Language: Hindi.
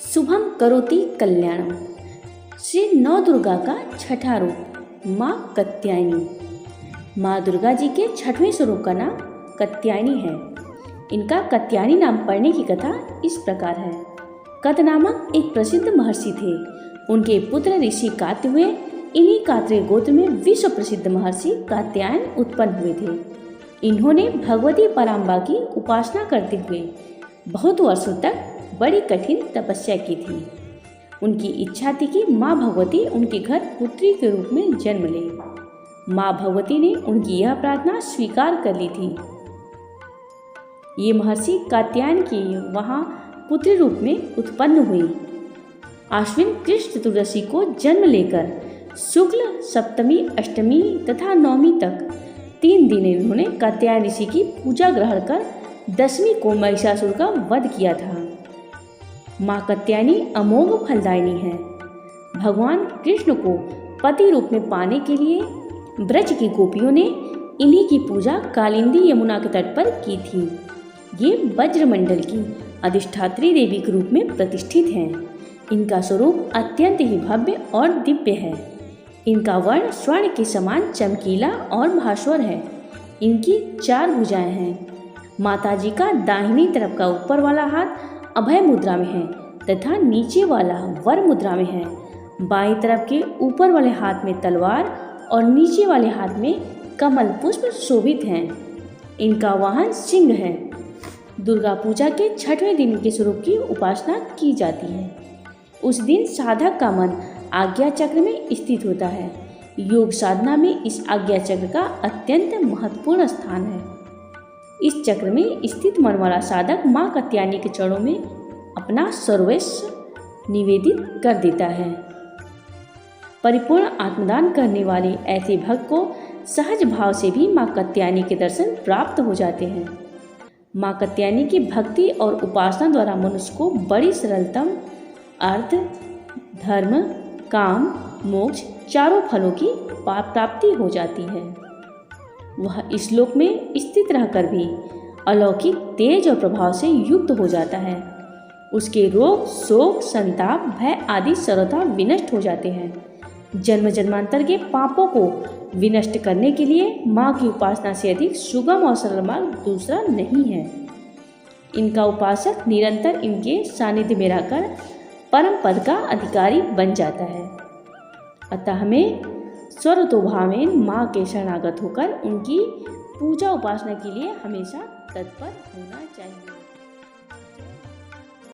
शुभम करोति कल्याणम। श्री नवदुर्गा का छठा रूप माँ कात्यायनी। माँ दुर्गा जी के छठवें स्वरूप का नाम कात्यायनी है। इनका कात्यायनी नाम पड़ने की कथा इस प्रकार है। कत नामक एक प्रसिद्ध महर्षि थे। उनके पुत्र ऋषि कात्य हुए। इन्हीं कात्रेय गोत्र में विश्व प्रसिद्ध महर्षि कात्यायन उत्पन्न हुए थे। इन्होंने भगवती पराम्बा की उपासना करते हुए बहुत वर्षों तक बड़ी कठिन तपस्या की थी। उनकी इच्छा थी कि माँ भगवती उनके घर पुत्री के रूप में जन्म ले। माँ भगवती ने उनकी यह प्रार्थना स्वीकार कर ली थी। ये महर्षि कात्यायन की वहाँ पुत्री रूप में उत्पन्न हुई। आश्विन कृष्ण चतुर्दशी को जन्म लेकर शुक्ल सप्तमी अष्टमी तथा नवमी तक 3 दिन इन्होंने कात्यायन ऋषि की पूजा ग्रहण कर 10वीं को महिषासुर का वध किया था। माँ कात्यायनी अमोघ फलदायिनी है। भगवान कृष्ण को पति रूप में पाने के लिए ब्रज की गोपियों ने इन्हीं की पूजा कालिंदी यमुना के तट पर की थी। ये वज्रमंडल की अधिष्ठात्री देवी के रूप में प्रतिष्ठित हैं। इनका स्वरूप अत्यंत ही भव्य और दिव्य है। इनका वर्ण स्वर्ण के समान चमकीला और भास्वर है। इनकी 4 भुजाएं हैं। माताजी का दाहिनी तरफ का ऊपर वाला हाथ अभय मुद्रा में है तथा नीचे वाला वर मुद्रा में है। बाईं तरफ के ऊपर वाले हाथ में तलवार और नीचे वाले हाथ में कमल पुष्प शोभित हैं। इनका वाहन सिंह है। दुर्गा पूजा के 6वें दिन के स्वरूप की उपासना की जाती है। उस दिन साधक का मन आज्ञा चक्र में स्थित होता है। योग साधना में इस आज्ञा चक्र का अत्यंत महत्वपूर्ण स्थान है। इस चक्र में स्थित मन वाला साधक माँ कात्यायनी के चरणों में अपना सर्वस्व निवेदित कर देता है। परिपूर्ण आत्मदान करने वाले ऐसे भक्त को सहज भाव से भी माँ कात्यायनी के दर्शन प्राप्त हो जाते हैं। माँ कात्यायनी की भक्ति और उपासना द्वारा मनुष्य को बड़ी सरलतम अर्थ, धर्म, काम, मोक्ष 4 फलों की प्राप्ति हो जाती है। वह इस लोक में स्थित रहकर भी अलौकिक तेज और प्रभाव से युक्त हो जाता है। उसके रोग, शोक, संताप, भय आदि सर्वथा विनष्ट हो जाते हैं। जन्म जन्मांतर के पापों को विनष्ट करने के लिए माँ की उपासना से अधिक सुगम और सरल मार्ग दूसरा नहीं है। इनका उपासक निरंतर इनके सानिध्य में रहकर परम पद का अधिकारी बन जाता है। अतः हमें सर्वतोभावेन माँ के शरणागत होकर उनकी पूजा उपासना के लिए हमेशा तत्पर होना चाहिए।